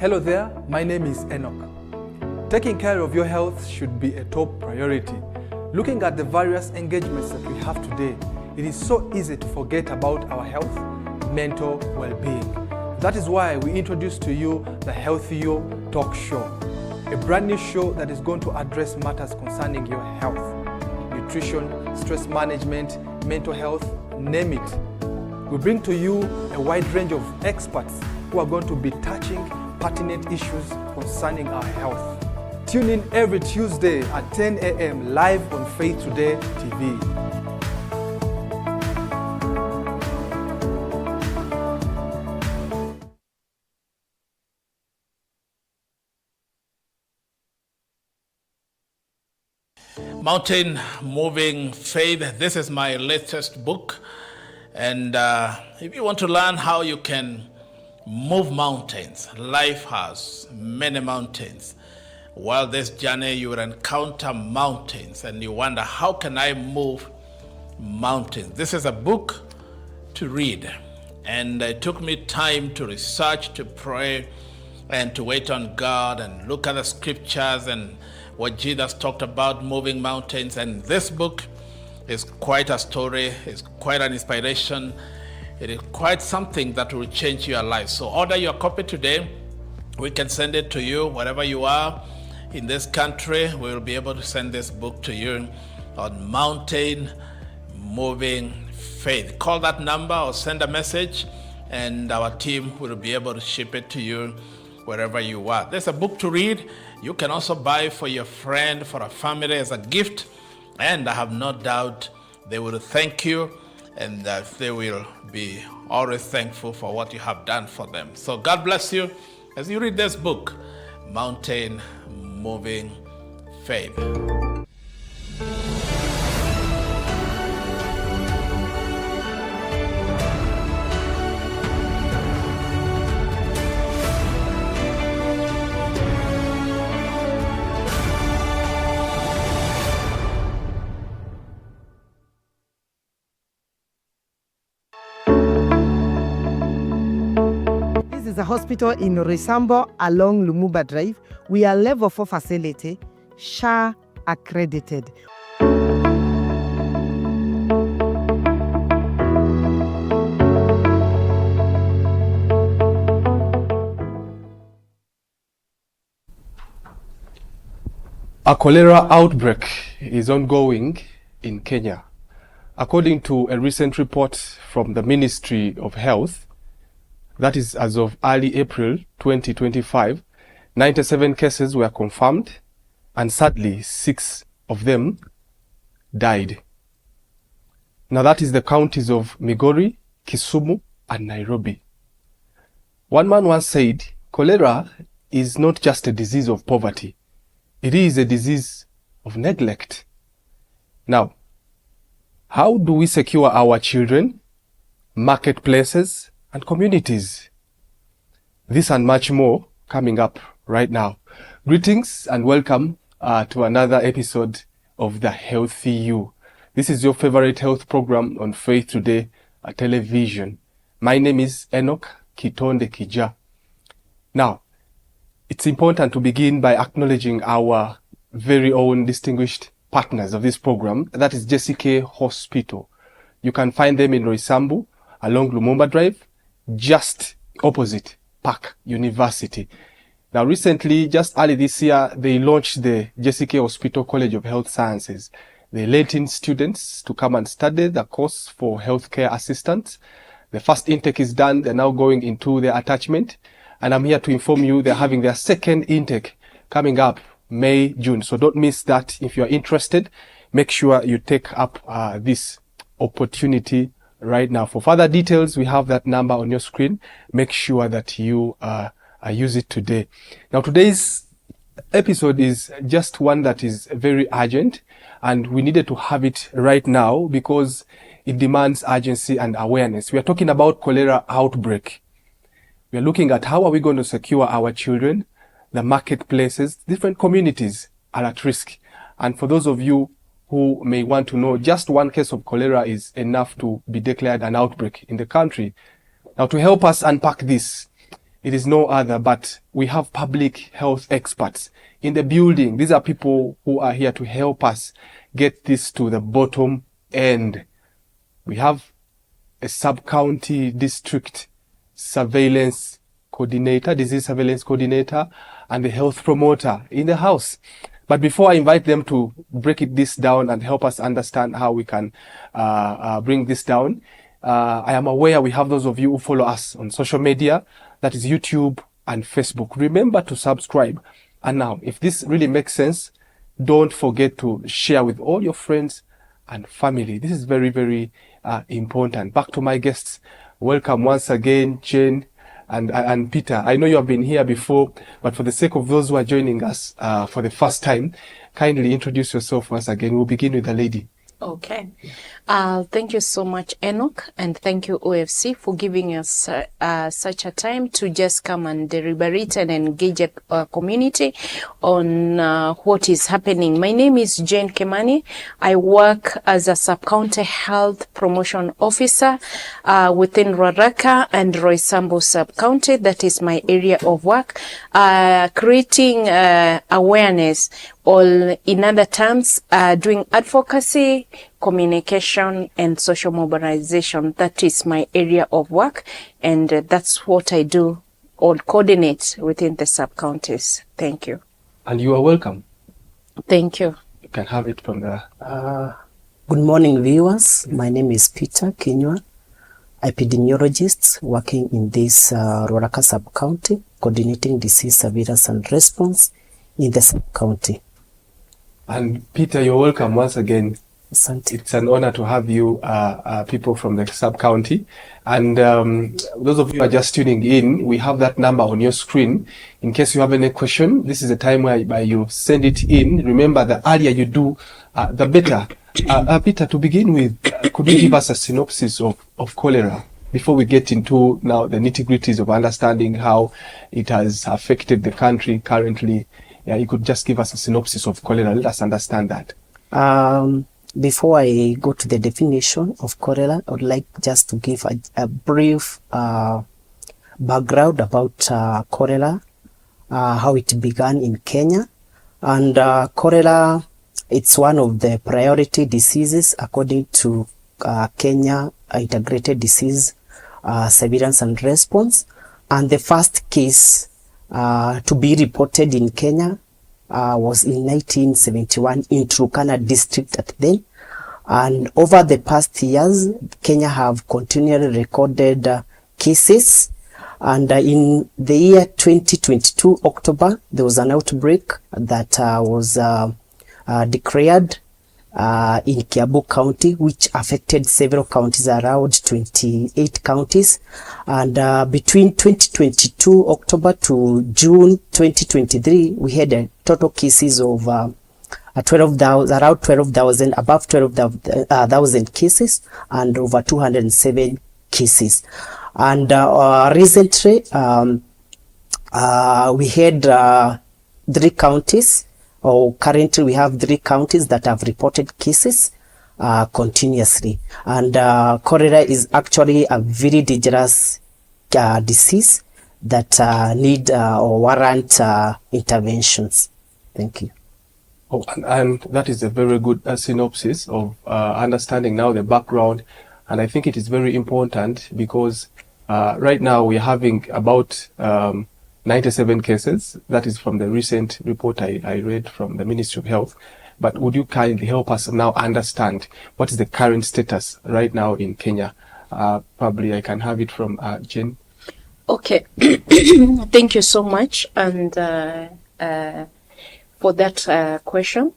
Hello there, my name is Enock. Taking care of your health should be a top priority. Looking at the various engagements that we have today, it is so easy to forget about our health, mental well-being. That is why we introduce to you the Healthy You Talk Show, a brand new show that is going to address matters concerning your health, nutrition, stress management, mental health, name it. We bring to you a wide range of experts who are going to be touching pertinent issues concerning our health. Tune in every Tuesday at 10 a.m. live on Faith Today TV. Mountain Moving Faith. This is my latest book. And if you want to learn how you can move mountains, life has many mountains. While this journey, you will encounter mountains and you wonder, how can I move mountains? This is a book to read. And it took me time to research, to pray, and to wait on God and look at the scriptures and what Jesus talked about moving mountains. And this book is quite a story, it's quite an inspiration. It is quite something that will change your life. So order your copy today. We can send it to you wherever you are in this country. We will be able to send this book to you on Mountain Moving Faith. Call that number or send a message and our team will be able to ship it to you wherever you are. There's a book to read. You can also buy for your friend, for a family as a gift. And I have no doubt they will thank you and that they will be always thankful for what you have done for them. So God bless you as you read this book, Mountain Moving Faith. This is a hospital in Roysambu along Lumumba Drive. We are level 4 facility, SHA accredited. A cholera outbreak is ongoing in Kenya. According to a recent report from the Ministry of Health, that is as of early April 2025, 97 cases were confirmed and sadly 6 of them died. Now that is the counties of Migori, Kisumu and Nairobi. One man once said, cholera is not just a disease of poverty, it is a disease of neglect. Now, how do we secure our children, marketplaces and communities? This and much more coming up right now. Greetings and welcome to another episode of the Healthy You. This is your favorite health program on Faith Today television. My name is Enock Kitondekijja. Now, it's important to begin by acknowledging our very own distinguished partners of this program. That is JCK Hospital. You can find them in Roysambu along Lumumba Drive, just opposite Park University. Now recently, just early this year, they launched the JCK Hospital College of Health Sciences. They let in students to come and study the course for healthcare assistants. The first intake is done. They're now going into their attachment. And I'm here to inform you they're having their second intake coming up May, June. So don't miss that. If you're interested, make sure you take up this opportunity right now. For further details, we have that number on your screen. Make sure that you use it today. Now, today's episode is just one that is very urgent, and we needed to have it right now because it demands urgency and awareness. We are talking about cholera outbreak. We are looking at how are we going to secure our children, the marketplaces, different communities are at risk. And for those of you who may want to know, just one case of cholera is enough to be declared an outbreak in the country. Now, to help us unpack this, it is no other but we have public health experts in the building. These are people who are here to help us get this to the bottom end. We have a sub-county district surveillance coordinator, disease surveillance coordinator, and the health promoter in the house. But before I invite them to break this down and help us understand how we can bring this down, I am aware we have those of you who follow us on social media, that is YouTube and Facebook. Remember to subscribe. And now, if this really makes sense, don't forget to share with all your friends and family. This is very, very important. Back to my guests. Welcome once again, Jane and Peter. I know you have been here before, but for the sake of those who are joining us for the first time, kindly introduce yourself once again. We'll begin with the lady. Okay. Thank you so much, Enoch, and thank you, OFC, for giving us such a time to just come and deliberate and engage a community on what is happening. My name is Jane Kimani. I work as a Subcounty Health Promotion Officer within Ruaraka and Roysambu Subcounty. That is my area of work, creating awareness, or in other terms, doing advocacy, communication, and social mobilization. That is my area of work, and that's what I do or coordinate within the sub-counties. Thank you. And you are welcome. Thank you. You can have it from there. Good morning, viewers. My name is Peter Kinyua, epidemiologist working in this Ruaraka sub-county, coordinating disease surveillance and response in the sub-county. And Peter, you're welcome once again. Asante. It's an honor to have you, people from the sub-county. And those of you who are just tuning in, we have that number on your screen. In case you have any question, this is the time where you send it in. Remember, the earlier you do, the better. Peter, to begin with, could you give us a synopsis of cholera before we get into now the nitty-gritties of understanding how it has affected the country currently? Yeah, you could just give us a synopsis of cholera. Let us understand that. Before I go to the definition of cholera, I would like just to give a brief background about cholera, how it began in Kenya. And cholera, it's one of the priority diseases according to Kenya Integrated Disease Surveillance and Response. And the first case to be reported in Kenya was in 1971 in Turkana district at then. And over the past years, Kenya have continually recorded cases. And in the year 2022, October, there was an outbreak that was declared in Kiambu County, which affected several counties, around 28 counties. And between 2022 October to June 2023, we had a total cases of around 12,000, above 12,000 cases, and over 207 cases. And recently, we had 3 counties. Currently, we have 3 counties that have reported cases continuously. And cholera is actually a very dangerous disease that need or warrant interventions. Thank you. Oh, and that is a very good synopsis of understanding now the background. And I think it is very important because right now we are having about 97 cases. That is from the recent report I read from the Ministry of Health. But would you kindly help us now understand what is the current status right now in Kenya? Probably I can have it from Jen. Okay. Thank you so much and for that question.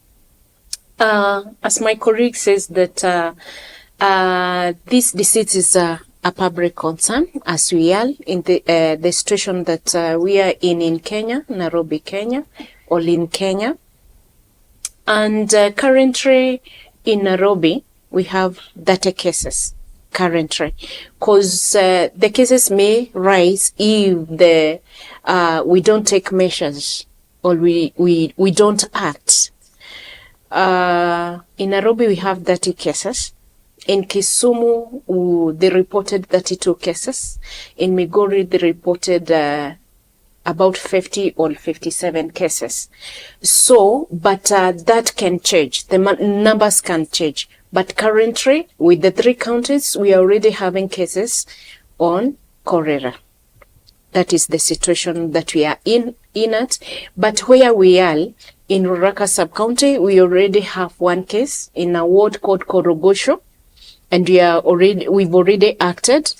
As my colleague says that this disease is a public concern, as we are in the situation that we are in Kenya, Nairobi, Kenya, or in Kenya. And currently in Nairobi, we have 30 cases currently, because the cases may rise if we don't take measures or we don't act. In Nairobi, we have 30 cases. In Kisumu, they reported 32 cases. In Migori, they reported about 50 or 57 cases. So, but that can change. The numbers can change. But currently, with the 3 counties, we are already having cases on cholera. That is the situation that we are in it. But where we are, in Ruaraka Subcounty, we already have 1 case in a ward called Korogosho, and we've already acted.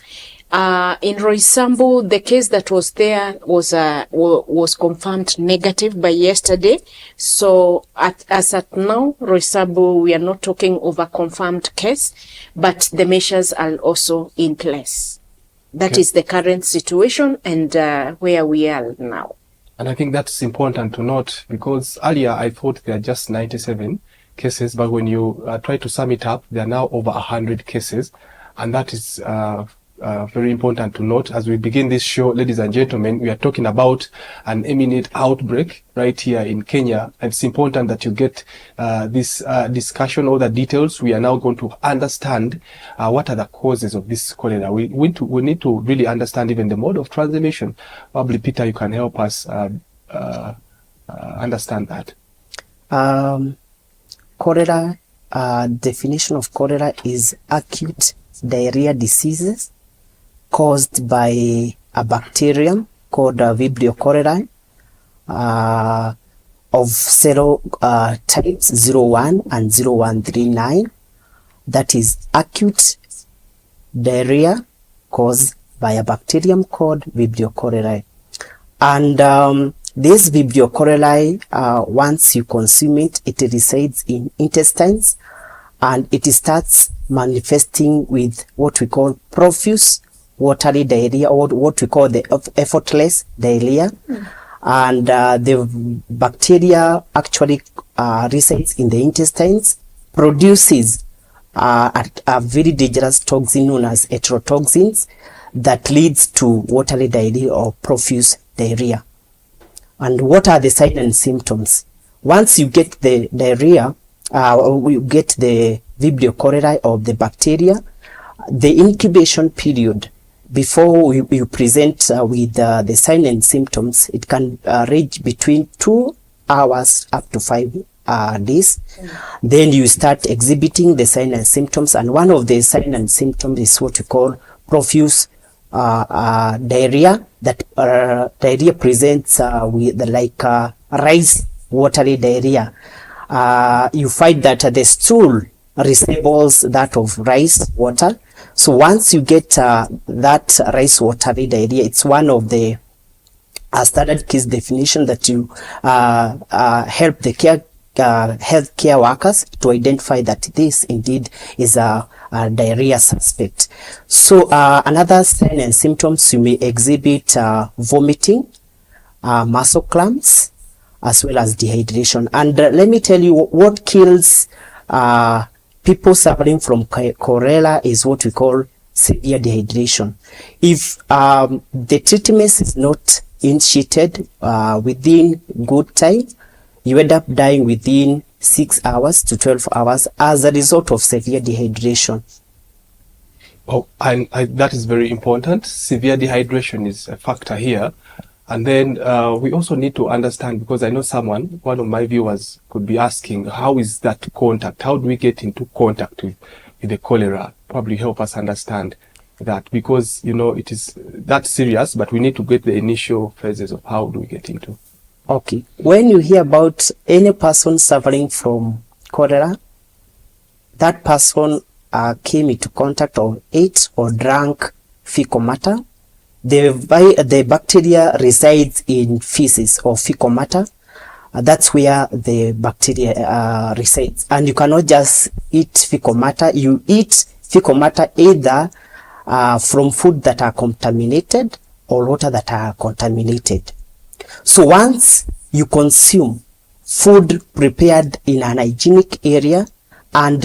In Roysambu, the case that was there was confirmed negative by yesterday. So as at now, Roysambu, we are not talking of a confirmed case, but the measures are also in place. That is the current situation and where we are now. And I think that's important to note, because earlier I thought there are just 97 cases, but when you try to sum it up, there are now over 100 cases. And that is very important to note. As we begin this show, ladies and gentlemen, we are talking about an imminent outbreak right here in Kenya. And it's important that you get this discussion, all the details. We are now going to understand what are the causes of this cholera. We need to really understand even the mode of transmission. Probably, Peter, you can help us understand that. Cholera, definition of cholera is acute diarrhea diseases caused by a bacterium called Vibrio cholerae of several types 01 and 0139. That is acute diarrhea caused by a bacterium called Vibrio cholerae. And this Vibrio cholerae, once you consume it, it resides in intestines, and it starts manifesting with what we call profuse watery diarrhea, or what we call the effortless diarrhea. And the bacteria actually resides in the intestines, produces a very dangerous toxin known as heterotoxins that leads to watery diarrhea or profuse diarrhea. And what are the signs and symptoms? Once you get the diarrhea, you get the Vibrio cholerae of the bacteria, the incubation period before you present with the signs and symptoms, it can range between 2 hours up to 5 days. Then you start exhibiting the signs and symptoms, and one of the signs and symptoms is what we call profuse diarrhea. That diarrhea presents with like rice watery diarrhea. You find that the stool resembles that of rice water. So once you get that rice watery diarrhea, it's one of the standard case definition that you help the healthcare workers to identify that this indeed is a diarrhea suspect. So another sign and symptoms, you may exhibit vomiting, muscle cramps, as well as dehydration. And let me tell you what kills people suffering from cholera is what we call severe dehydration. If the treatment is not initiated within good time, you end up dying within 6 hours to 12 hours as a result of severe dehydration. Oh, and that is very important. Severe dehydration is a factor here. And then we also need to understand, because I know one of my viewers could be asking, how is that contact? How do we get into contact with the cholera? Probably help us understand that, because, you know, it is that serious, but we need to get the initial phases of how do we get into. Okay. When you hear about any person suffering from cholera, that person came into contact or ate or drank fecal matter. The bacteria resides in feces or fecal matter. That's where the bacteria resides. And you cannot just eat fecal matter. You eat fecal matter either from food that are contaminated or water that are contaminated. So once you consume food prepared in an hygienic area, and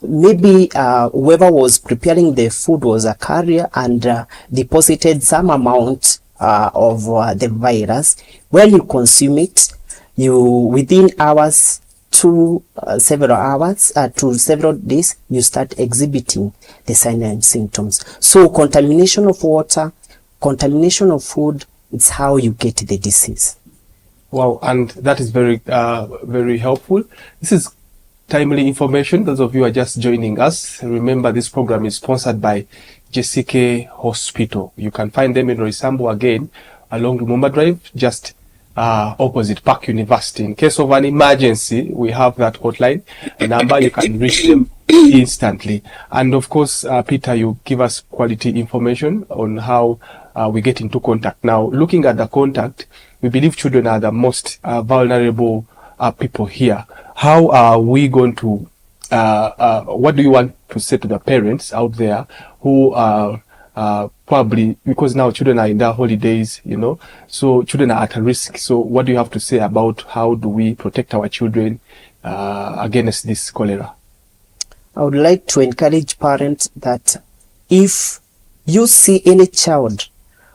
maybe whoever was preparing the food was a carrier and deposited some amount of the virus, when you consume it, you within hours to several hours to several days, you start exhibiting the signs and symptoms. So contamination of water, contamination of food, it's how you get the disease. Wow, and that is very, very helpful. This is timely information. Those of you who are just joining us, remember this program is sponsored by JCK Hospital. You can find them in Roysambu again, along Lumumba Drive, just opposite Park University. In case of an emergency, we have that hotline number. You can reach them instantly. And of course, Peter, you give us quality information on how we get into contact. Now, looking at the contact, we believe children are the most vulnerable people here. How are we going to, what do you want to say to the parents out there who are probably, because now children are in their holidays, you know, so children are at a risk. So what do you have to say about how do we protect our children against this cholera? I would like to encourage parents that if you see any child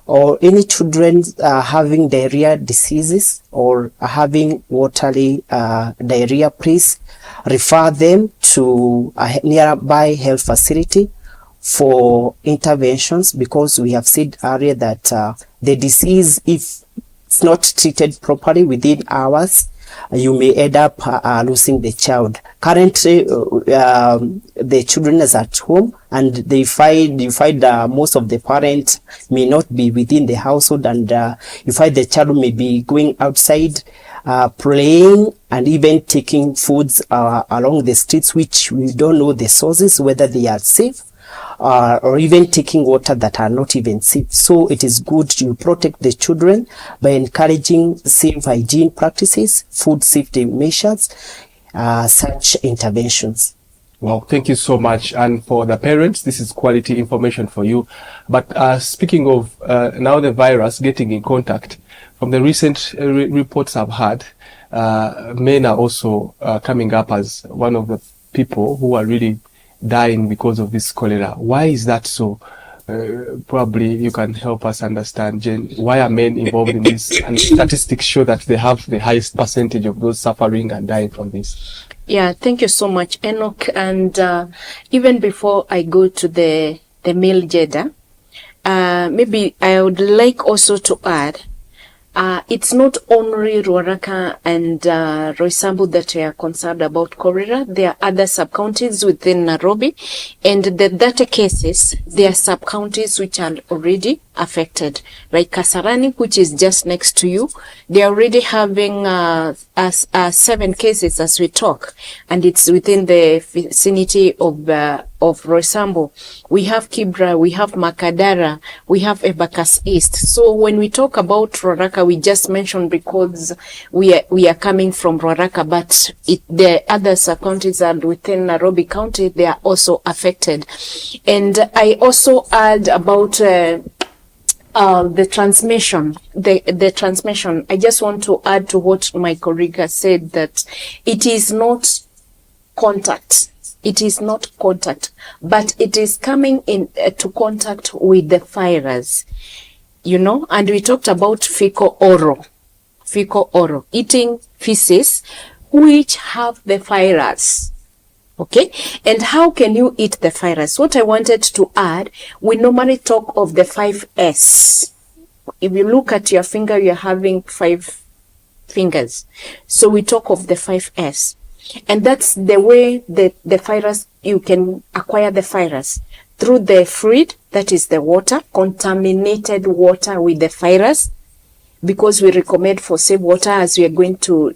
or any children having diarrhea diseases or having watery diarrhea, please refer them to a nearby health facility for interventions, because we have said earlier that the disease, if it's not treated properly within hours, you may end up losing the child. Currently, the children is at home, and you find most of the parents may not be within the household, and you find the child may be going outside, playing, and even taking foods along the streets, which we don't know the sources, whether they are safe, or even taking water that are not even safe. So it is good to protect the children by encouraging safe hygiene practices, food safety measures, such interventions. Well, thank you so much. And for the parents, this is quality information for you. But speaking of now the virus getting in contact, from the recent reports I've had, men are also coming up as one of the people who are really dying because of this cholera. Why is that so? Probably you can help us understand, Jane, why are men involved in this? And statistics show that they have the highest percentage of those suffering and dying from this. Yeah, thank you so much, Enoch. And even before I go to the male gender, maybe I would like also to add, it's not only Ruaraka and Roysambu that are concerned about cholera. There are other sub-counties within Nairobi, and the data cases, there are sub-counties which are already affected, like Kasarani, which is just next to you. They are already having 7 cases as we talk, and it's within the vicinity of Roysambu. We have Kibra, we have Makadara, we have Ebakas East. So when we talk about Ruaraka, we just mentioned because we are coming from Ruaraka, but the other sub-counties are within Nairobi County, they are also affected. And I also add about the transmission, the transmission. I just want to add to what my colleague said, that it is not contact. It is not contact, but it is coming in to contact with the virus, you know. And we talked about fecal oral, eating feces which have the virus. Okay, and how can you eat the virus? What I wanted to add, we normally talk of the 5S. If you look at your finger, you're having 5 fingers. So we talk of the 5S. And that's the way the virus, you can acquire the virus through the fluid, that is the water, contaminated water with the virus, because we recommend for safe water as we are going to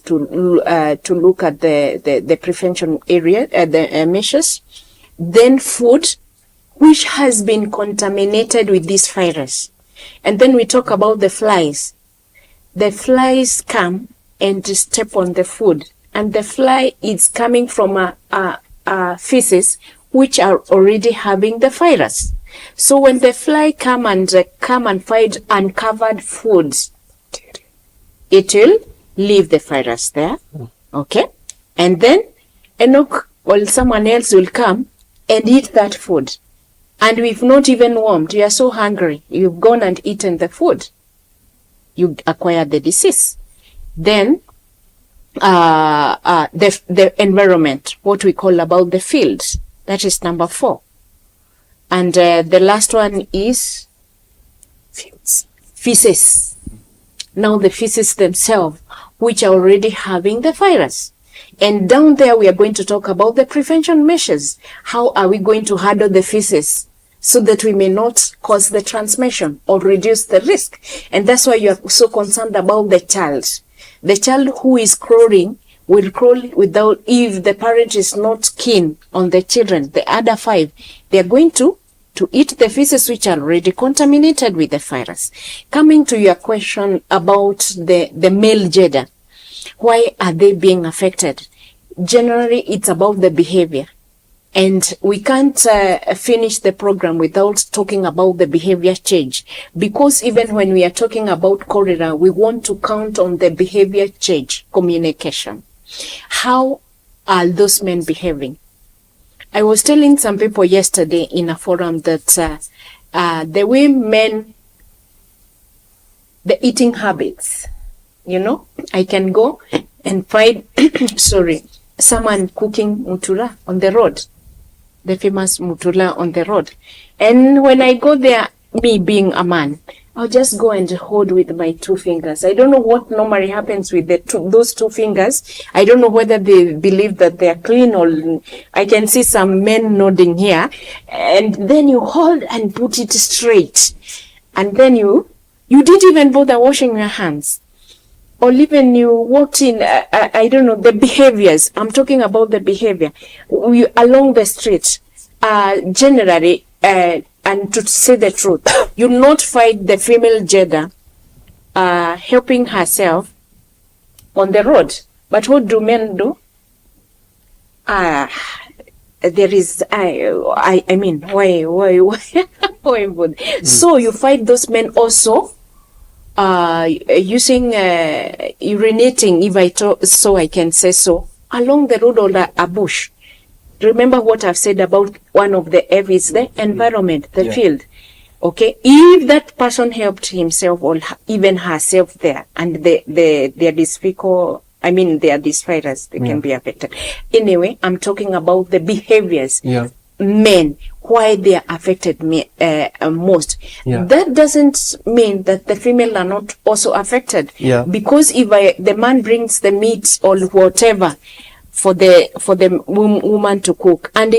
look at the prevention area, the measures. Then food, which has been contaminated with this virus. And then we talk about the flies. The flies come and step on the food. And the fly is coming from a feces which are already having the virus. So when the fly come and find uncovered foods, it will leave the virus there. Okay? And then Enoch or someone else will come and eat that food. And we've not even warmed. You are so hungry. You've gone and eaten the food. You acquire the disease. Then the environment, what we call about the fields. That is number 4. And the last one is feces. Now the feces themselves, which are already having the virus. And down there, we are going to talk about the prevention measures. How are we going to handle the feces so that we may not cause the transmission or reduce the risk? And that's why you are so concerned about the child. The child who is crawling will crawl without, if the parent is not keen on the children, the other 5, they are going to eat the feces which are already contaminated with the virus. Coming to your question about the male gender, why are they being affected? Generally, it's about the behavior. And we can't finish the program without talking about the behavior change. Because even when we are talking about cholera, we want to count on the behavior change, communication. How are those men behaving? I was telling some people yesterday in a forum that the way men, the eating habits, I can go and find, someone cooking mutura on the road, the famous mutura on the road. And when I go there, me being a man, I'll just go and hold with my 2 fingers. I don't know what normally happens with those 2 fingers. I don't know whether they believe that they are clean or I can see some men nodding here. And then you hold and put it straight. And then you didn't even bother washing your hands. Or even you walked in, I don't know, the behaviors. I'm talking about the behavior. Along the street, generally, and to say the truth, you not find the female gender helping herself on the road. But what do men do? There is, I mean, why? So you find those men also using, urinating, if I can say so, along the road or a bush. Remember what I've said about one of the F is the environment, the field. Okay, if that person helped himself or even herself there, and they are this virus, they can be affected. Anyway, I'm talking about the behaviors. Men, why they are affected most. That doesn't mean that the female are not also affected. Because if the man brings the meat or whatever for the woman to cook, and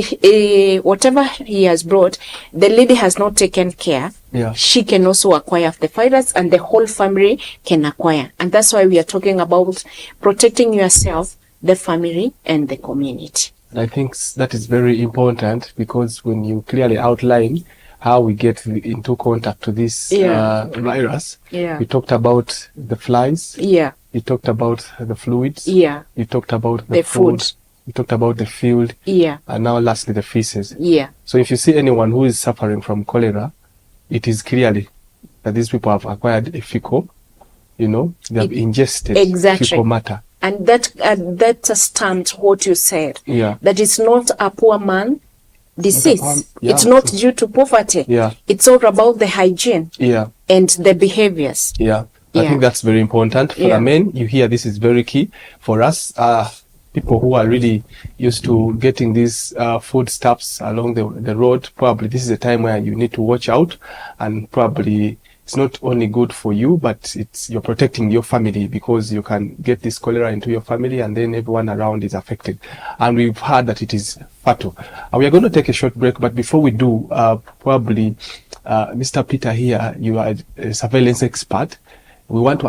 whatever he has brought, the lady has not taken care, she can also acquire the virus, and the whole family can acquire. And that's why we are talking about protecting yourself, the family, and the community. I think that is very important, because when you clearly outline how we get into contact to this virus, we talked about the flies, you talked about the fluids, you talked about the food, you talked about the field, and now lastly the feces. So if you see anyone who is suffering from cholera, it is clearly that these people have acquired a fecal, they have ingested fecal matter. And that stands what you said. That it's not a poor man disease. It's not due to poverty. It's all about the hygiene and the behaviors. I think that's very important. For the men, you hear this is very key. For us, people who are really used to getting these foodstuffs along the road, probably this is a time where you need to watch out, and probably it's not only good for you, but you're protecting your family, because you can get this cholera into your family and then everyone around is affected. And we've heard that it is fatal. We are going to take a short break, but before we do, probably Mr. Peter here, you are a surveillance expert. We want to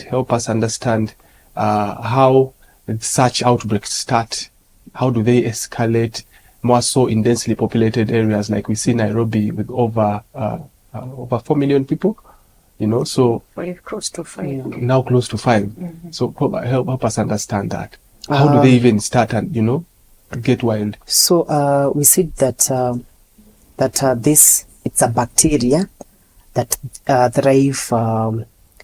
help us understand how such outbreaks start. How do they escalate, more so in densely populated areas like we see Nairobi with over 4 million people, so close to 5. Now close to 5. So help us understand that. How do they even start and get wild? So we see that this, it's a bacteria that thrive.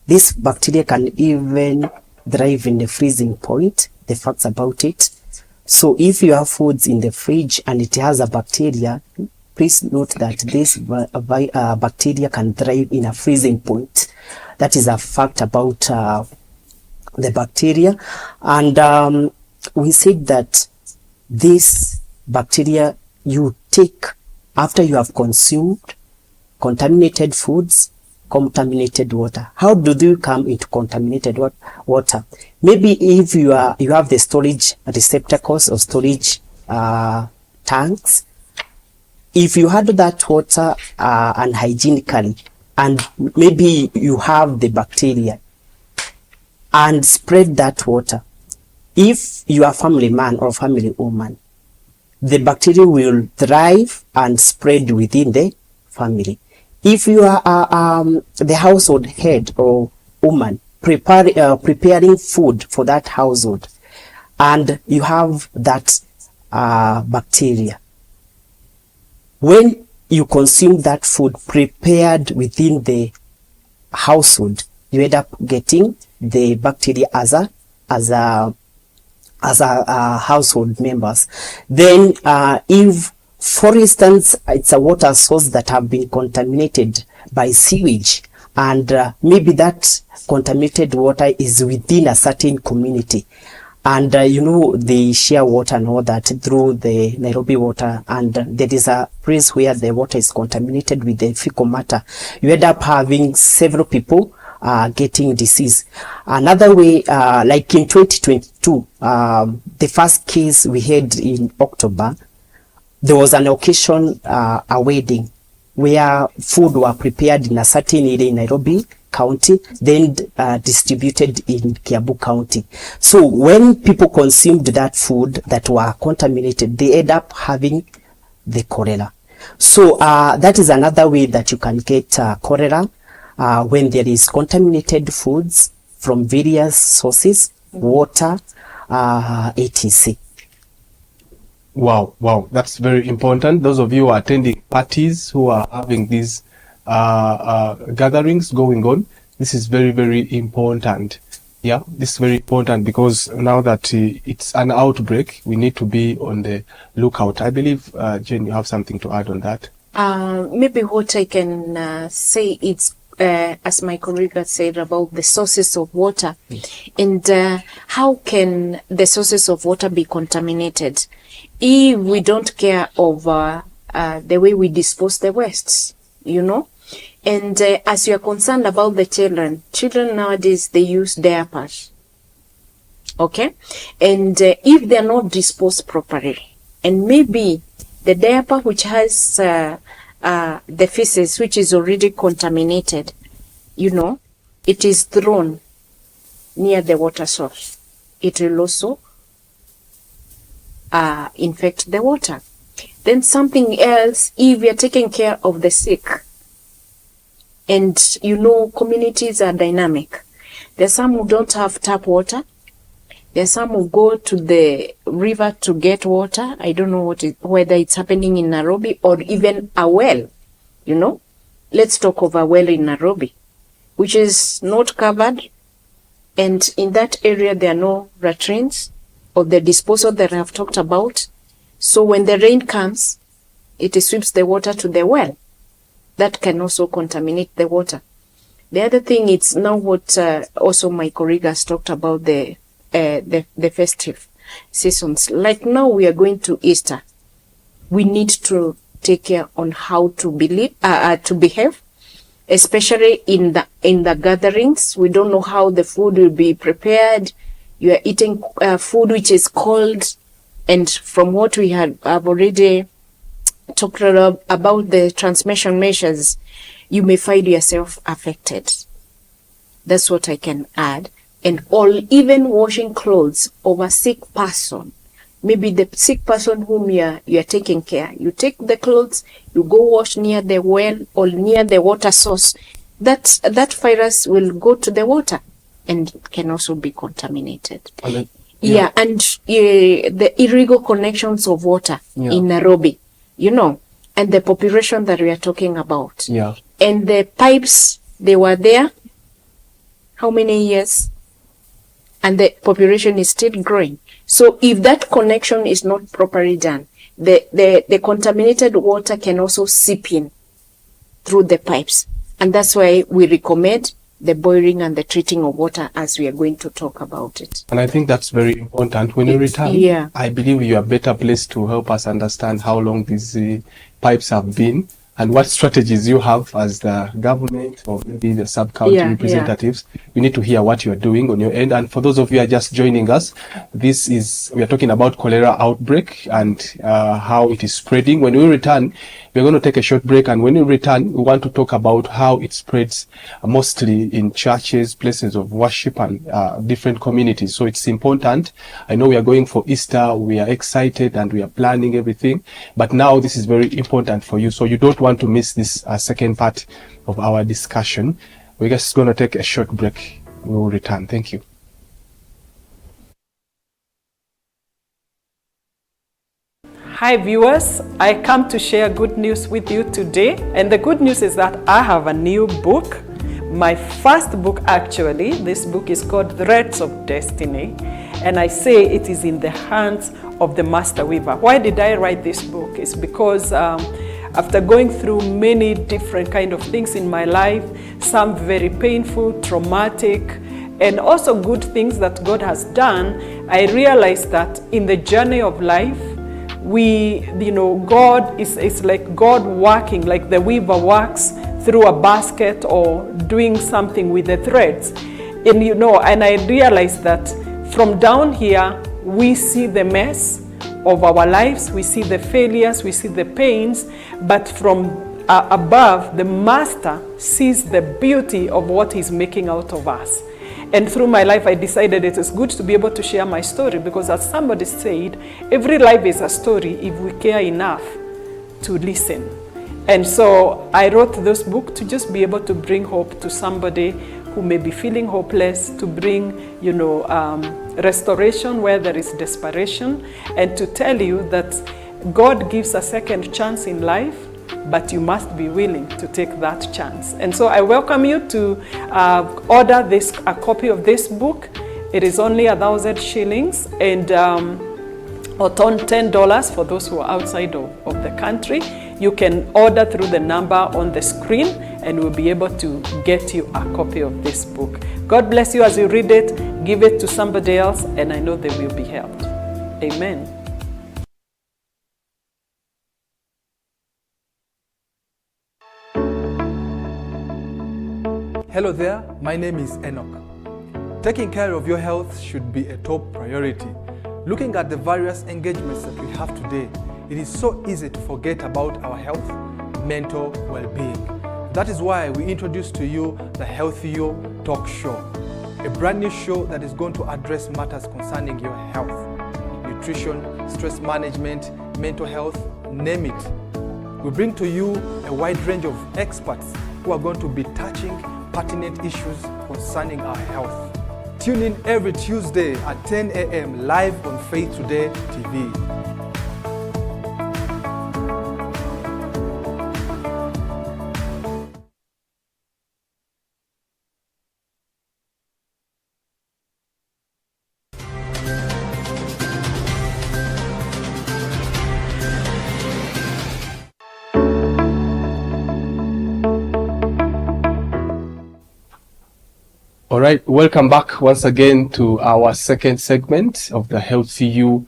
This bacteria can even thrive in the freezing point. The facts about it. So if you have foods in the fridge and it has a bacteria, please note that this bacteria can thrive in a freezing point. That is a fact about the bacteria. And we said that this bacteria you take after you have consumed contaminated foods, contaminated water. How do they come into contaminated water? Maybe if you have the storage receptacles or storage tanks, if you handle that water unhygienically, and maybe you have the bacteria and spread that water, if you are a family man or family woman, the bacteria will thrive and spread within the family. If you are the household head or woman preparing food for that household, and you have that bacteria, when you consume that food prepared within the household, you end up getting the bacteria as a household members. Then if, for instance, it's a water source that have been contaminated by sewage, and maybe that contaminated water is within a certain community, and they share water and all that through the Nairobi water, and there is a place where the water is contaminated with the fecal matter, you end up having several people getting disease. Another way, like in 2022, the first case we had in October, there was an occasion, a wedding, where food were prepared in a certain area in Nairobi County, then distributed in Kiambu County. So when people consumed that food that were contaminated, they end up having the cholera. So that is another way that you can get cholera, when there is contaminated foods from various sources, water, etc. Wow, that's very important. Those of you who are attending parties, who are having these gatherings going on, this is very, very important. Yeah, this is very important, because now that it's an outbreak, we need to be on the lookout. I believe, Jane, you have something to add on that. Maybe what I can say is, as my colleague said, about the sources of water, and how can the sources of water be contaminated if we don't care of the way we dispose the wastes, And as you are concerned about the children nowadays, they use diapers, okay? And if they are not disposed properly, and maybe the diaper which has the feces, which is already contaminated, it is thrown near the water source, it will also infect the water. Then something else, if we are taking care of the sick, and communities are dynamic. There are some who don't have tap water. There are some who go to the river to get water. I don't know whether it's happening in Nairobi or even a well. Let's talk of a well in Nairobi, which is not covered. And in that area, there are no latrines or the disposal that I have talked about. So when the rain comes, it sweeps the water to the well. That can also contaminate the water. The other thing is now what also my colleague has talked about, the festive seasons. Like now we are going to Easter. We need to take care on how to behave, especially in the gatherings. We don't know how the food will be prepared. You are eating food which is cold, and from what we have already talked about the transmission measures, you may find yourself affected. That's what I can add. And even washing clothes of a sick person, maybe the sick person whom you are taking care, you take the clothes, you go wash near the well or near the water source, that virus will go to the water and can also be contaminated. And the illegal connections of water in Nairobi, and the population that we are talking about. Yeah. And the pipes, they were there, how many years? And the population is still growing. So if that connection is not properly done, the contaminated water can also seep in through the pipes. And that's why we recommend the boiling and the treating of water, as we are going to talk about it. And I think that's very important. When you return, yeah. I believe you are better placed to help us understand how long these pipes have been and what strategies you have as the government or maybe the sub-county representatives. We need to hear what you're doing on your end. And for those of you who are just joining us, we are talking about cholera outbreak and how it is spreading. When we return, we're going to take a short break, and when we return, we want to talk about how it spreads mostly in churches, places of worship, and different communities. So it's important. I know we are going for Easter. We are excited and we are planning everything. But now this is very important for you. So you don't want to miss this second part of our discussion. We're just going to take a short break. We will return. Thank you. Hi viewers, I come to share good news with you today, and the good news is that I have a new book, my first book actually. This book is called Threads of Destiny, and I say it is in the hands of the Master Weaver. Why did I write this book? It's because after going through many different kind of things in my life, some very painful, traumatic, and also good things that God has done, I realized that in the journey of life, God is like God working, like the weaver works through a basket or doing something with the threads. And I realized that from down here, we see the mess of our lives, we see the failures, we see the pains, but from above, the Master sees the beauty of what He's making out of us. And through my life, I decided it is good to be able to share my story, because as somebody said, every life is a story if we care enough to listen. And so I wrote this book to just be able to bring hope to somebody who may be feeling hopeless, to bring, restoration where there is desperation, and to tell you that God gives a second chance in life, but you must be willing to take that chance. And so I welcome you to order a copy of this book. It is only 1,000 shillings and or $10 for those who are outside of the country. You can order through the number on the screen, and we'll be able to get you a copy of this book. God bless you as you read it. Give it to somebody else, and I know they will be helped. Amen. Hello there, my name is Enock. Taking care of your health should be a top priority. Looking at the various engagements that we have today, it is so easy to forget about our health, mental well-being. That is why we introduce to you the Healthy You Talk Show, a brand new show that is going to address matters concerning your health, nutrition, stress management, mental health, name it. We bring to you a wide range of experts who are going to be touching pertinent issues concerning our health. Tune in every Tuesday at 10 a.m. live on Faith Today TV. All right, welcome back once again to our second segment of the Healthy You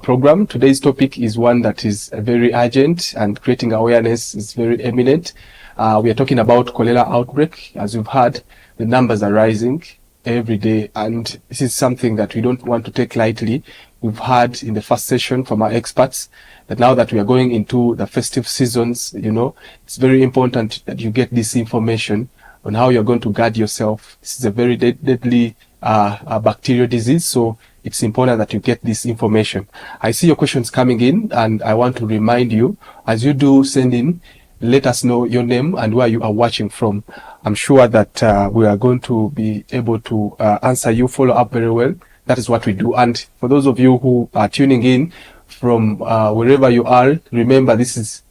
program. Today's topic is one that is very urgent, and creating awareness is very eminent. We are talking about cholera outbreak. As you've heard, the numbers are rising every day, and this is something that we don't want to take lightly. We've heard in the first session from our experts that now that we are going into the festive seasons, it's very important that you get this information on how you're going to guard yourself. This is a very deadly bacterial disease, so it's important that you get this information. I see your questions coming in, and I want to remind you, as you do send in, let us know your name and where you are watching from. I'm sure that we are going to be able to answer you, follow up very well. That is what we do. And for those of you who are tuning in from wherever you are, remember this is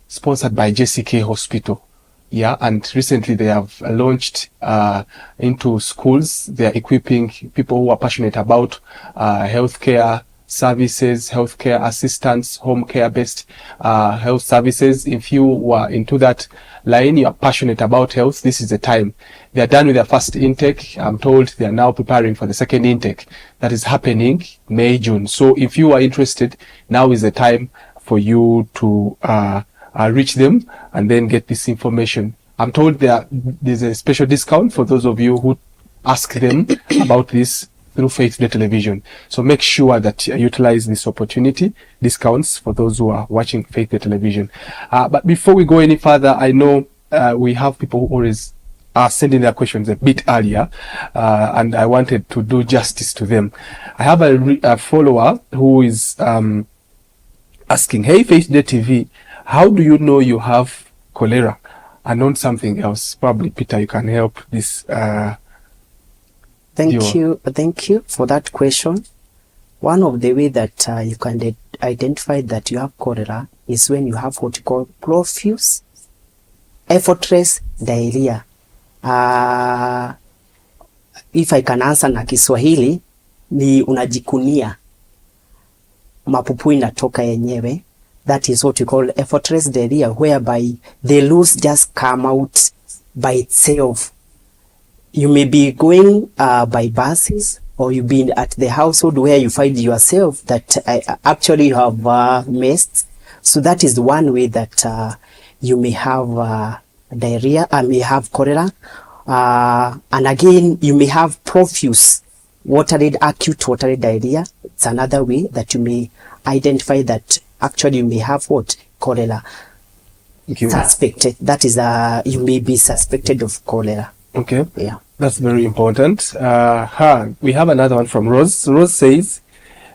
sponsored by JCK Hospital. Yeah, and recently they have launched into schools. They are equipping people who are passionate about healthcare services, healthcare assistance, home care-based health services. If you were into that line, you are passionate about health, this is the time. They are done with their first intake. I'm told they are now preparing for the second intake. That is happening May, June. So if you are interested, now is the time for you to reach them and then get this information. I'm told there's a special discount for those of you who ask them about this through Faith Day Television. So make sure that you utilize this opportunity, discounts for those who are watching Faith Day Television. But before we go any further, I know we have people who always are sending their questions a bit earlier, and I wanted to do justice to them. I have a follower who is asking, hey, Faith Day TV, how do you know you have cholera and not something else? Probably, Peter, you can help this. Thank you for that question. One of the way that you can identify that you have cholera is when you have what you call profuse, effortless diarrhea. If I can answer na Kiswahili, ni unajikunia, mapupu inatoka yenyewe. That is what you call effortless diarrhea, whereby the loose just come out by itself. You may be going by buses, or you've been at the household where you find yourself that actually you have missed. So that is one way that you may have diarrhea and may have cholera. And again, you may have profuse acute watery diarrhea. It's another way that you may identify that actually you may have what? Cholera. Suspected. That is, you may be suspected of cholera. Okay. Yeah. That's very important. We have another one from Rose. Rose says,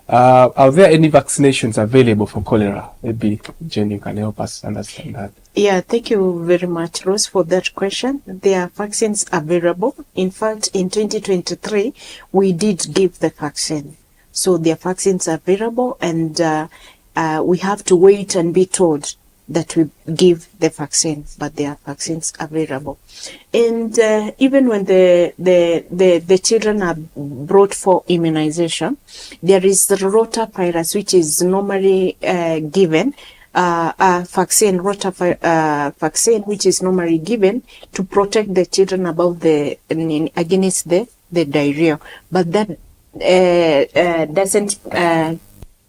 are there any vaccinations available for cholera? Maybe Jen, you can help us understand that. Yeah, thank you very much, Rose, for that question. There are vaccines available. In fact, in 2023, we did give the vaccine. So there are vaccines available, and we have to wait and be told that we give the vaccine, but there are vaccines available. And even when the children are brought for immunization, there is the rotavirus, which is normally given, vaccine, vaccine, which is normally given to protect the children against the diarrhea. But that doesn't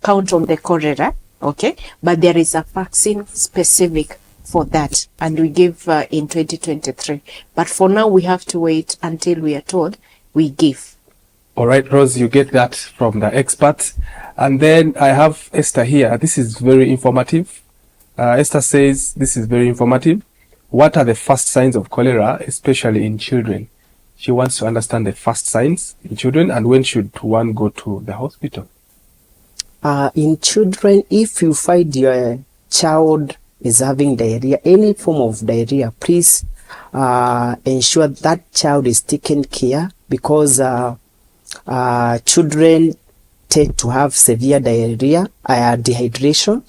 count on the cholera. Okay, but there is a vaccine specific for that, and we give in 2023. But for now, we have to wait until we are told we give. All right, Rose, you get that from the experts. And then I have Esther here. This is very informative. Esther says, this is very informative. What are the first signs of cholera, especially in children? She wants to understand the first signs in children, and when should one go to the hospital? In children, if you find your child is having diarrhea, any form of diarrhea, please ensure that child is taken care, because children tend to have severe diarrhea, dehydration,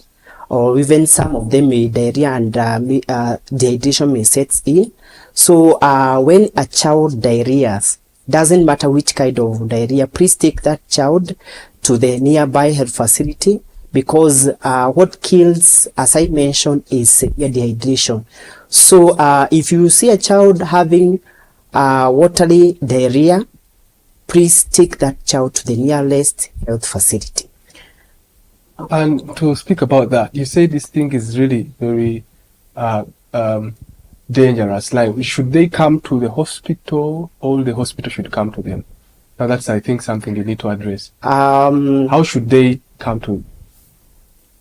or even some of them may diarrhea and dehydration may set in. So when a child diarrheas, doesn't matter which kind of diarrhea, please take that child to the nearby health facility, because what kills, as I mentioned, is severe dehydration. So if you see a child having watery diarrhea, please take that child to the nearest health facility. And to speak about that, you say this thing is really very dangerous. Like, should they come to the hospital, or the hospital should come to them? Now that's, I think, something you need to address. How should they come to?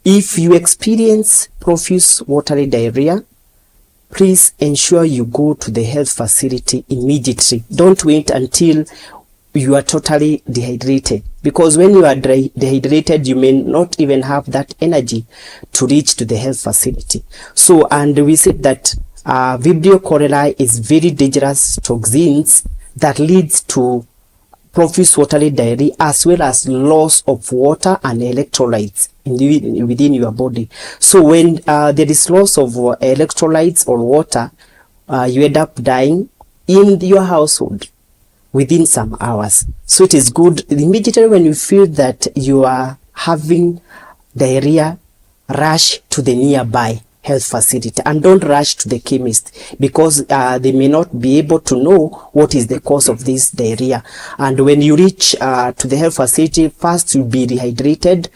If you experience profuse watery diarrhea, please ensure you go to the health facility immediately. Don't wait until you are totally dehydrated, because when you are dehydrated, you may not even have that energy to reach to the health facility. So, and we said that Vibrio cholerae is very dangerous toxins that leads to profuse watery diarrhea, as well as loss of water and electrolytes within your body. So when there is loss of electrolytes or water, you end up dying in your household within some hours. So it is good immediately when you feel that you are having diarrhea, rush to the nearby health facility and don't rush to the chemist, because they may not be able to know what is the cause of this diarrhea. And when you reach to the health facility, first you'll be dehydrated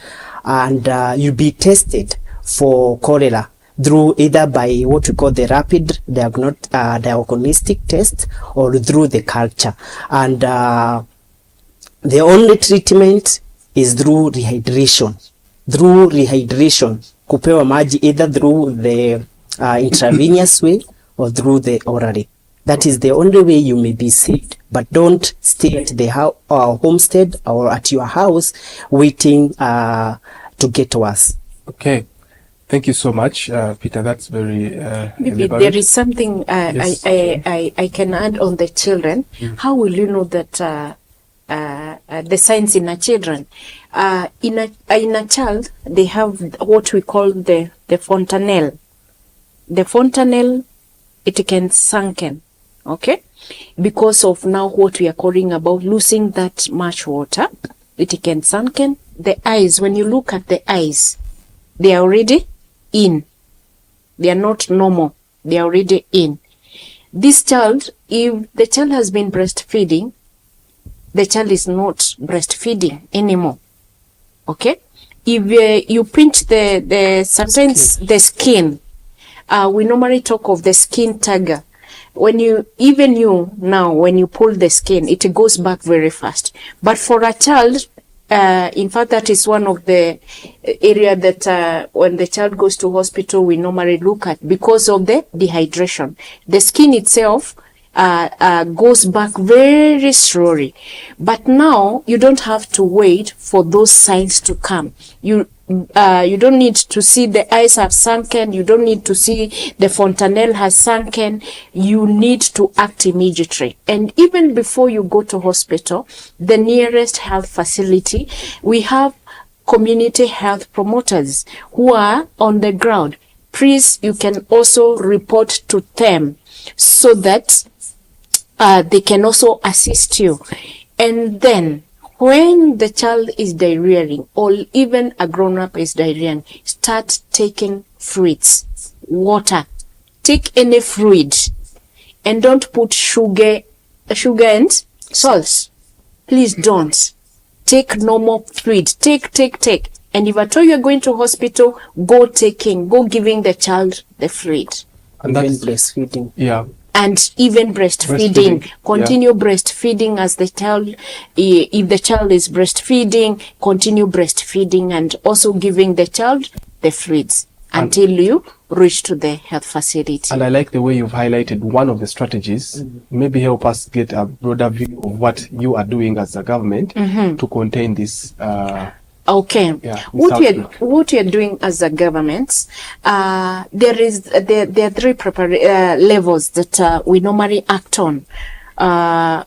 and you'll be tested for cholera through either by what we call the rapid diagnostic test or through the culture. And the only treatment is through rehydration. Kupewa maji either through the intravenous way or through the orally. That is the only way you may be saved. But don't stay at the homestead or at your house waiting to get worse. Okay. Thank you so much, Peter. That's very maybe there is something Yes. I can add on the children. How will you know that the signs in a children? In a child, they have what we call the fontanelle. The fontanelle, it can sunken, okay? Because of now what we are calling about losing that much water, it can sunken. The eyes, when you look at the eyes, they are already in. They are not normal. They are already in. This child, if the child has been breastfeeding, the child is not breastfeeding anymore. Okay? If you pinch sometimes the skin, we normally talk of the skin tagger. When you pull the skin, it goes back very fast. But for a child, in fact, that is one of the area that when the child goes to hospital, we normally look at because of the dehydration. The skin itself goes back very slowly. But now you don't have to wait for those signs to come. You don't need to see the eyes have sunken. You don't need to see the fontanelle has sunken. You need to act immediately. And even before you go to hospital, the nearest health facility, we have community health promoters who are on the ground. Please, you can also report to them so that they can also assist you. And then when the child is diarrheaing or even a grown-up is diarrheaing, start taking fluids, water. Take any fluid and don't put sugar and salt. Please don't. Take normal fluid. Take. And if at all you're going to hospital, go giving the child the fluid. And that's breastfeeding. Yeah. And even breastfeeding. Continue breastfeeding as the child, if the child is breastfeeding, continue breastfeeding and also giving the child the fluids until you reach to the health facility. And I like the way you've highlighted one of the strategies. Maybe help us get a broader view of what you are doing as a government to contain this. Okay. Yeah, what you're doing as a government, there are three levels that we normally act on.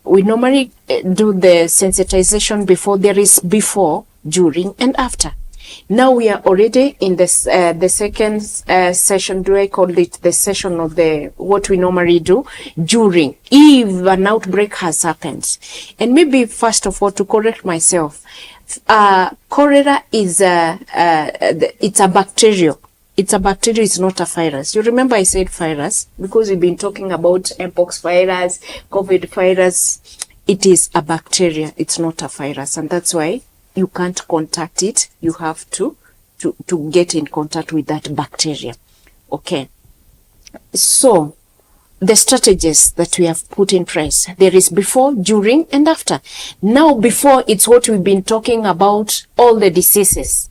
We normally do the sensitization before, during, and after. Now we are already in this the second session. Do I call it the session of what we normally do during, if an outbreak has happened? And maybe first of all, to correct myself, cholera is it's a bacteria. It's a bacteria, it's not a virus. You remember I said virus because we've been talking about mpox virus, COVID virus. It is a bacteria, it's not a virus, and that's why you can't contact it. You have to get in contact with that bacteria. Okay. So the strategies that we have put in place, there is before, during, and after. Now, before, it's what we've been talking about, all the diseases.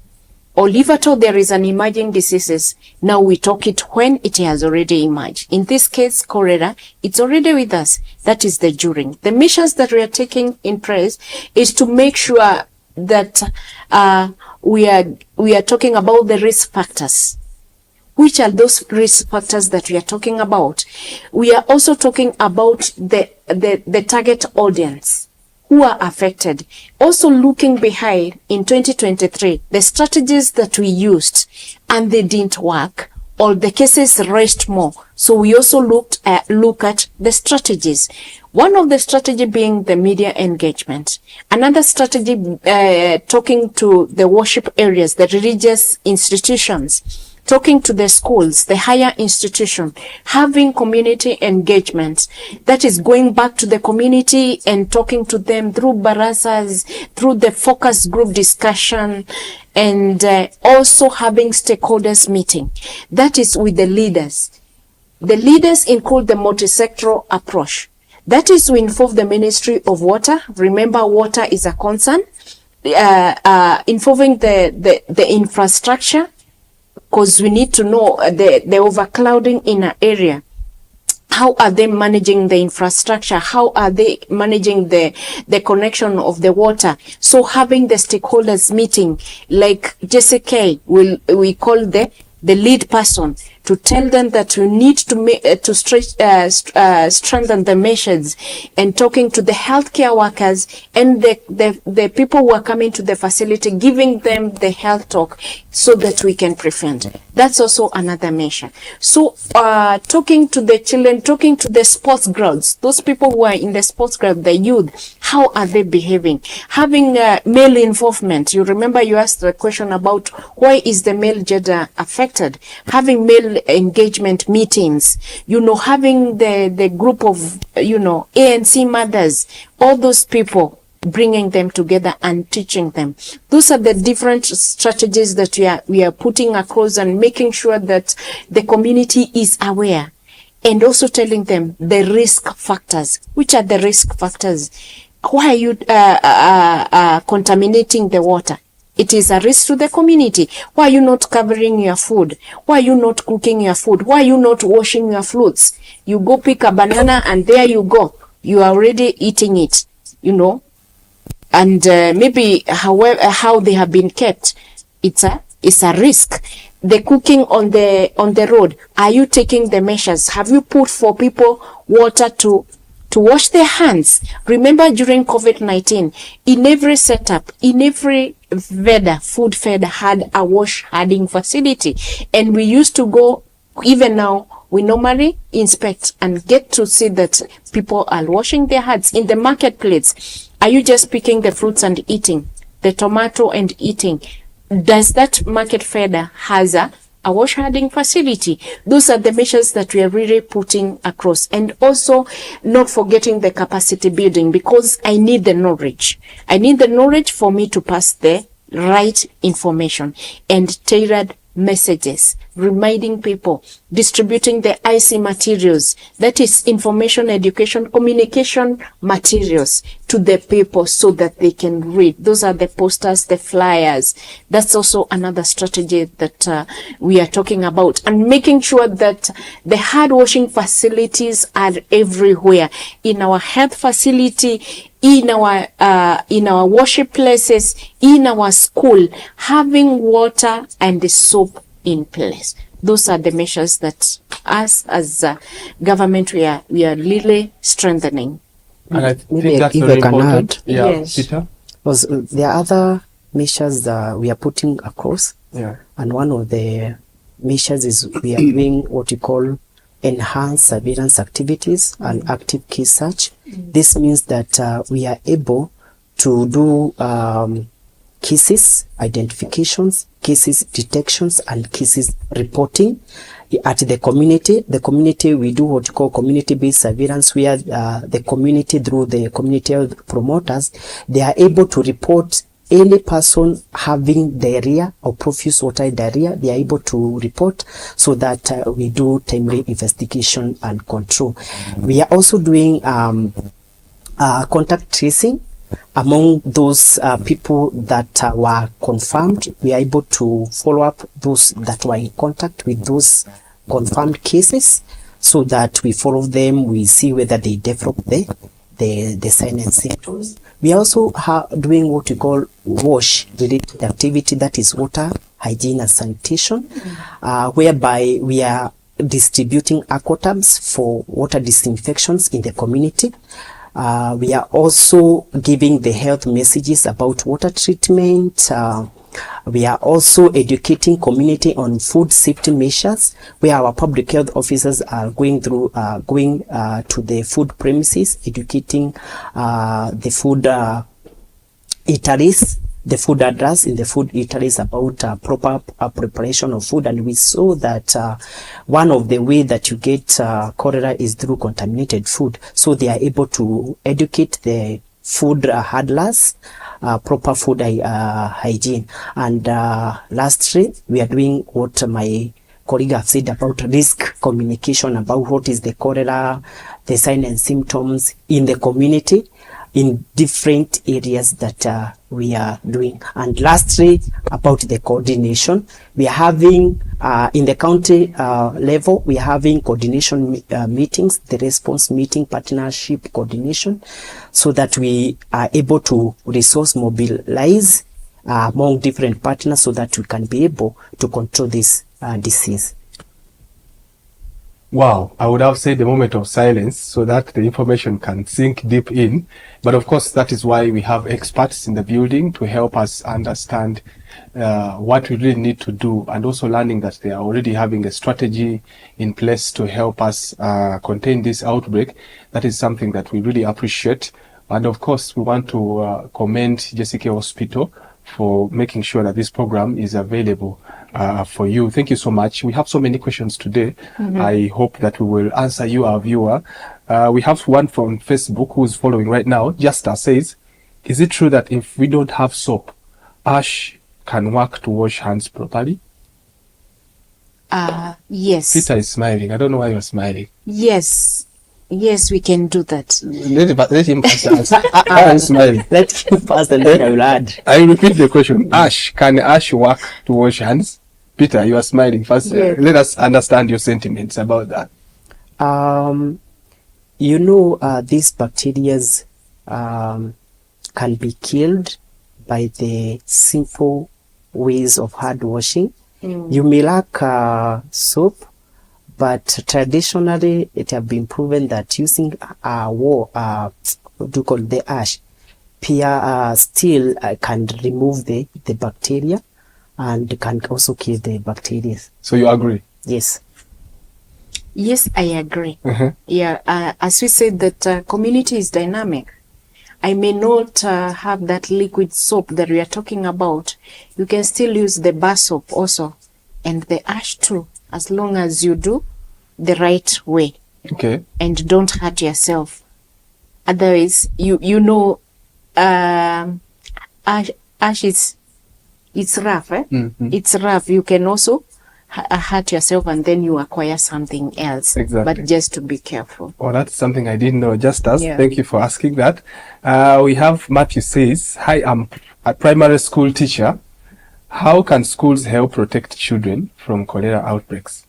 Or if at all there is an emerging diseases, now we talk it when it has already emerged. In this case, cholera, it's already with us. That is the during. The measures that we are taking in place is to make sure that we are talking about the risk factors. Which are those risk factors that we are talking about? We are also talking about the target audience who are affected. Also looking behind in 2023, the strategies that we used and they didn't work, or the cases raised more. So we also look at the strategies. One of the strategy being the media engagement. Another strategy, talking to the worship areas, the religious institutions, talking to the schools, the higher institution, having community engagement. That is going back to the community and talking to them through barasas, through the focus group discussion, and also having stakeholders meeting. That is with the leaders. The leaders include the multi-sectoral approach. That is to involve the Ministry of Water. Remember, water is a concern. Involving the infrastructure, because we need to know the overcrowding in an area. How are they managing the infrastructure? How are they managing the connection of the water? So having the stakeholders meeting, like Jessica, we call the lead person, to tell them that we need to strengthen the measures, and talking to the healthcare workers and the people who are coming to the facility, giving them the health talk so that we can prevent. That's also another measure. So talking to the children, talking to the sports grounds, those people who are in the sports ground, the youth, how are they behaving? Having male involvement. You remember you asked the question about why is the male gender affected? Having male engagement meetings, having the group of, ANC mothers, all those people, bringing them together and teaching them. Those are the different strategies that we are putting across, and making sure that the community is aware, and also telling them the risk factors. Which are the risk factors? Why are you contaminating the water? It is a risk to the community. Why are you not covering your food? Why are you not cooking your food? Why are you not washing your fruits? You go pick a banana and there you go. You are already eating it, And maybe how they have been kept, it's a risk. The cooking on the road, are you taking the measures? Have you put for people water to wash their hands? Remember, during COVID-19, in every setup, in every food fed had a wash handing facility. And we used to go, even now, we normally inspect and get to see that people are washing their hands. In the marketplace, are you just picking the fruits and eating? The tomato and eating? Does that market feeder has a wash handing facility? Those are the measures that we are really putting across. And also not forgetting the capacity building, because I need the knowledge. I need the knowledge for me to pass the right information and tailored messages, reminding people, distributing the IC materials, that is information, education, communication materials to the people so that they can read. Those are the posters, the flyers. That's also another strategy that we are talking about, and making sure that the hand washing facilities are everywhere, in our health facility, in our worship places, in our school, having water and the soap in place. Those are the measures that us as government we are really strengthening. And I think Maybe that's if very I can important. add. Yeah, Yes. Peter? Because there are other measures that we are putting across. Yeah. And one of the measures is we are doing what we call enhanced surveillance activities and active case search. This means that we are able to do cases identifications, cases detections, and cases reporting at the community. The community, we do what we call community-based surveillance, where the community, through the community health promoters, they are able to report any person having diarrhea or profuse water diarrhea. They are able to report, so that we do timely investigation and control. We are also doing contact tracing among those people that were confirmed. We are able to follow up those that were in contact with those confirmed cases, so that we follow them, we see whether they develop the signs and symptoms. We are also doing what we call WASH related activity, that is water, hygiene and sanitation, whereby we are distributing aquatabs for water disinfections in the community. We are also giving the health messages about water treatment, We are also educating community on food safety measures, where our public health officers are going through, to the food premises, educating the food eateries, the food address in the food eateries about proper preparation of food. And we saw that one of the way that you get cholera is through contaminated food. So they are able to educate the food handlers, proper food hygiene. And lastly, we are doing what my colleague have said about risk communication, about what is the cholera, the signs and symptoms in the community, in different areas that we are doing. And lastly, about the coordination, we are having, in the county level, we are having coordination meetings, the response meeting, partnership coordination, so that we are able to resource mobilize among different partners so that we can be able to control this disease. Wow, I would have said a moment of silence so that the information can sink deep in. But of course, that is why we have experts in the building to help us understand what we really need to do, and also learning that they are already having a strategy in place to help us contain this outbreak. That is something that we really appreciate. And of course, we want to commend Jessica Hospital for making sure that this program is available for you. Thank you so much. We have so many questions today. I hope that we will answer you, our viewer. We have one from Facebook who's following right now. Justa says, is it true that if we don't have soap, ash can work to wash hands properly? Yes. Peter is smiling. I don't know why you're smiling. Yes. Yes, we can do that. Let him answer. I'm smiling. Let him pass and then I will add. I repeat the question. Ash, can ash work to wash hands? Peter, you are smiling. First, Yes. Let us understand your sentiments about that. You know, these bacteria can be killed by the simple ways of hand washing. You may lack soap, but traditionally it has been proven that using what do you call the ash, still can remove the bacteria and can also kill the bacteria. So you agree? Yes. Yes, I agree. Yeah, as we said, that community is dynamic. I may not have that liquid soap that we are talking about. You can still use the bar soap also, and the ash too, as long as you do the right way. Okay. And don't hurt yourself. Otherwise, you know, ash is, it's rough. It's rough. You can also hurt yourself, and then you acquire something else. Exactly. But just to be careful. Oh, that's something I didn't know. Just us. Yeah. Thank you for asking that. We have Matthew says, hi, I'm a primary school teacher. How can schools help protect children from cholera outbreaks?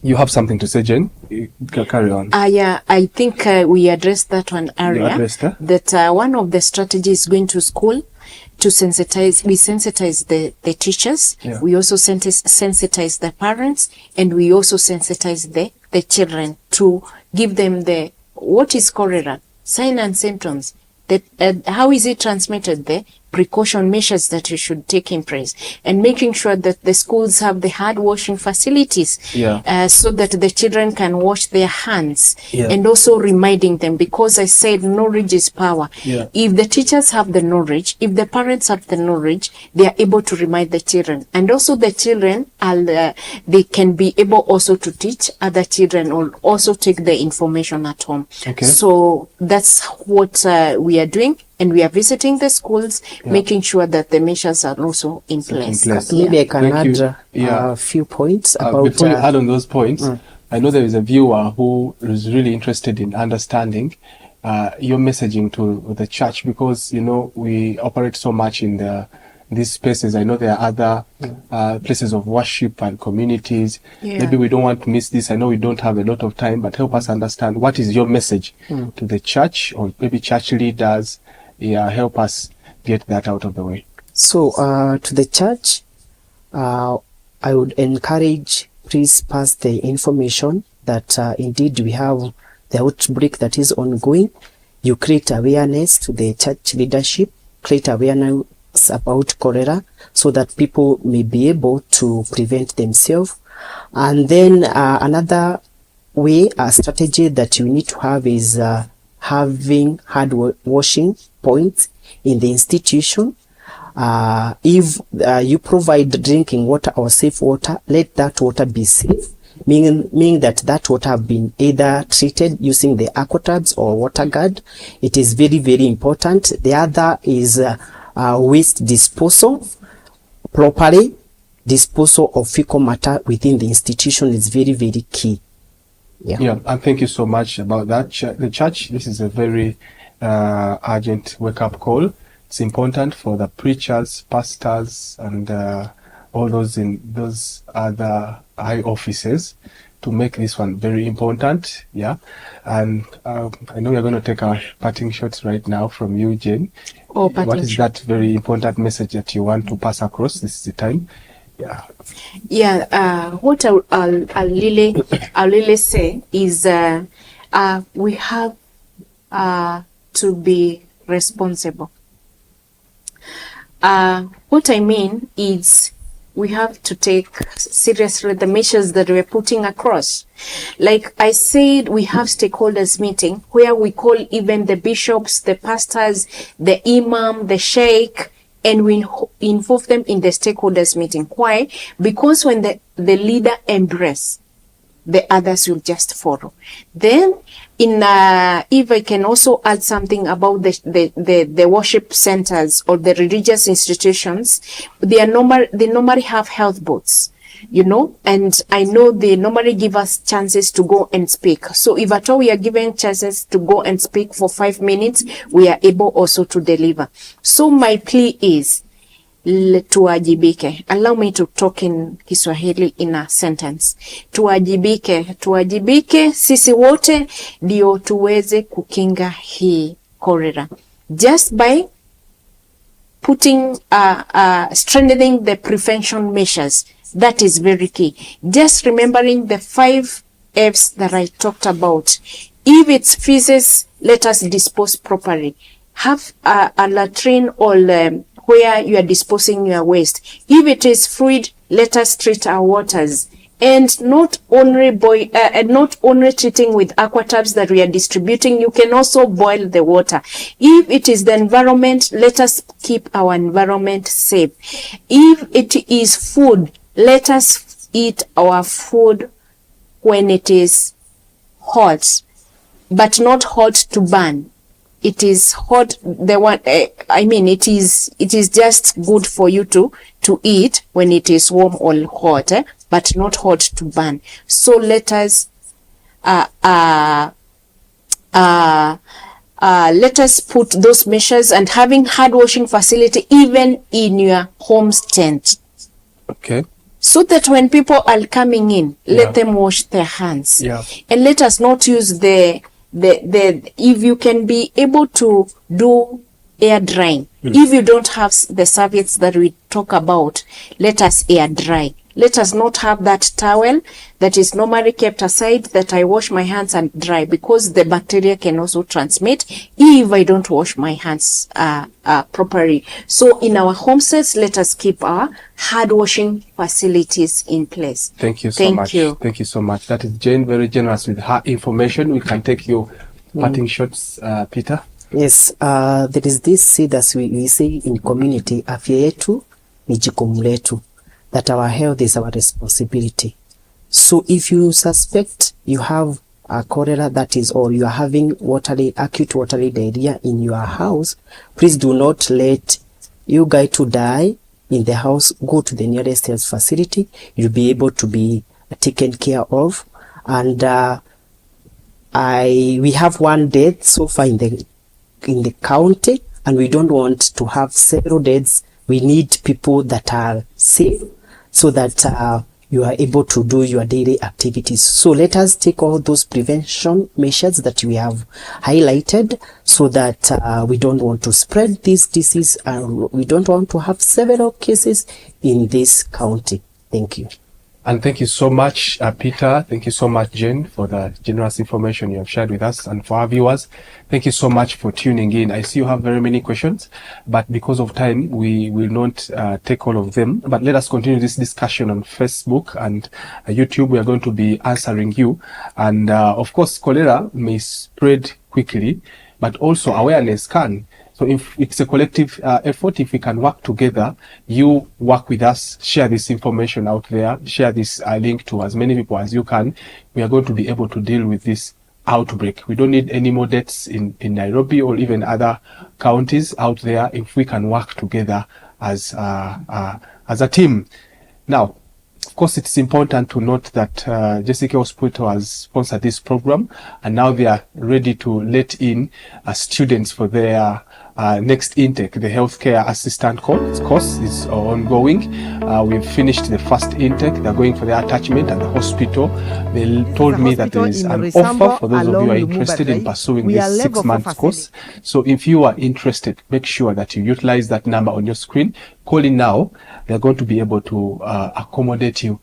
You have something to say, Jen? You can carry on. Yeah, I think we addressed that one earlier. You addressed that? That one of the strategies going to school to sensitize, we sensitize the teachers, Yeah. we also sensitize the parents, and we also sensitize the children to give them the, what is cholera, signs and symptoms, that how is it transmitted, the precaution measures that you should take in place, and making sure that the schools have the hand washing facilities, so that the children can wash their hands, and also reminding them, because I said knowledge is power. If the teachers have the knowledge, if the parents have the knowledge, they are able to remind the children, and also the children are, they can be able also to teach other children, or also take the information at home. So that's what we are doing. And we are visiting the schools, making sure that the measures are also in place. Maybe I can add a few points about... Before you add on those points, I know there is a viewer who is really interested in understanding your messaging to the church, because, you know, we operate so much in these spaces. I know there are other places of worship and communities. Maybe we don't want to miss this. I know we don't have a lot of time, but help us understand, what is your message to the church, or maybe church leaders? Help us get that out of the way. So, to the church, I would encourage, please pass the information that indeed we have the outbreak that is ongoing. You create awareness to the church leadership, create awareness awareness about cholera so that people may be able to prevent themselves. And then another way, a strategy that you need to have is having hand washing points in the institution. If you provide drinking water or safe water, let that water be safe, meaning that water have been either treated using the aquatabs or water guard. It is very, very important. The other is waste disposal. Properly disposal of fecal matter within the institution is very, very key. Yeah, and thank you so much about that. The church, this is a very urgent wake-up call. It's important for the preachers, pastors, and all those in those other high offices to make this one very important. Yeah, and I know we're going to take our parting shots right now from you, Jane. What is that very important message that you want to pass across? This is the time. What I'll really say is we have to be responsible. What I mean is we have to take seriously the measures that we're putting across. Like I said, we have stakeholders meeting where we call even the bishops, the pastors, the imam, the sheikh, and we involve them in the stakeholders meeting. Why? Because when the leader embraces, the others will just follow. Then, if I can also add something about the worship centers or the religious institutions, they normally have health boards, and I know they normally give us chances to go and speak. So if at all we are given chances to go and speak for 5 minutes, we are able also to deliver. So my plea is, tuwajibike. Allow me to talk in Kiswahili in a sentence. Tuwajibike sisi wote ndio tuweze kukinga hii cholera. Just by putting strengthening the prevention measures. That is very key. Just remembering the 5 F's that I talked about. If it's feces, let us dispose properly. Have a latrine or where you are disposing your waste. If it is fluid, let us treat our waters, and not only treating with aquatabs that we are distributing. You can also boil the water. If it is the environment, let us keep our environment safe. If it is food, let us eat our food when it is hot, but not hot to burn. It is hot. It is just good for you to eat when it is warm or hot, but not hot to burn. So let us put those measures, and having hand washing facility even in your home's tent. Okay. So that when people are coming in, let them wash their hands. Yeah. And let us not use if you can be able to do air drying. If you don't have the serviettes that we talk about, let us air dry. Let us not have that towel that is normally kept aside that I wash my hands and dry, because the bacteria can also transmit if I don't wash my hands properly. So in our homesteads, let us keep our hand washing facilities in place. Thank you so much. Thank you so much. That is Jane, very generous with her information. We can take your parting shots, Peter. Yes, there is this seed as we say in community, afya yetu ni jukumu letu, that our health is our responsibility. So if you suspect you have a cholera, that is, or you are having acute watery diarrhea in your house, please do not let you guys to die in the house. Go to the nearest health facility. You'll be able to be taken care of. And we have 1 death so far in the county, and we don't want to have several deaths. We need people that are safe, so that you are able to do your daily activities. So let us take all those prevention measures that we have highlighted, so that we don't want to spread this disease, and we don't want to have several cases in this county. Thank you. And thank you so much, Peter. Thank you so much, Jane, for the generous information you have shared with us. And for our viewers, thank you so much for tuning in. I see you have very many questions, but because of time, we will not take all of them. But let us continue this discussion on Facebook and YouTube. We are going to be answering you. And of course, cholera may spread quickly, but also awareness can. So if it's a collective effort, if we can work together, you work with us, share this information out there, share this link to as many people as you can, we are going to be able to deal with this outbreak. We don't need any more deaths in Nairobi or even other counties out there if we can work together as a team. Now, of course, it's important to note that Jessica Hospital has sponsored this program, and now they are ready to let in students for their next intake. The healthcare assistant course is ongoing. We've finished the first intake. They're going for the attachment at the hospital. They told me that there is an offer for those of you who are interested in pursuing this 6-month course. So if you are interested, make sure that you utilize that number on your screen. Call in now. They're going to be able to accommodate you.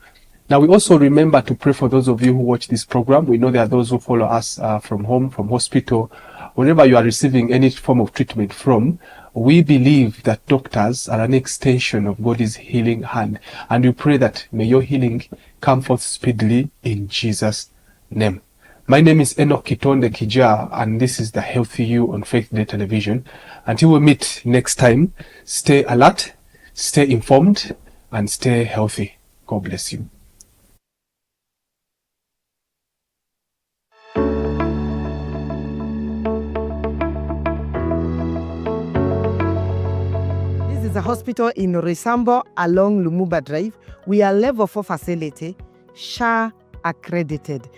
Now, we also remember to pray for those of you who watch this program. We know there are those who follow us from home, from hospital, whenever you are receiving any form of treatment from. We believe that doctors are an extension of God's healing hand. And we pray that may your healing come forth speedily in Jesus' name. My name is Enock Kitondekijja, and this is the Healthy You on Faith Day Television. Until we meet next time, stay alert, stay informed, and stay healthy. God bless you. This is a hospital in Roysambu along Lumumba Drive. We are level 4 facility, SHA accredited.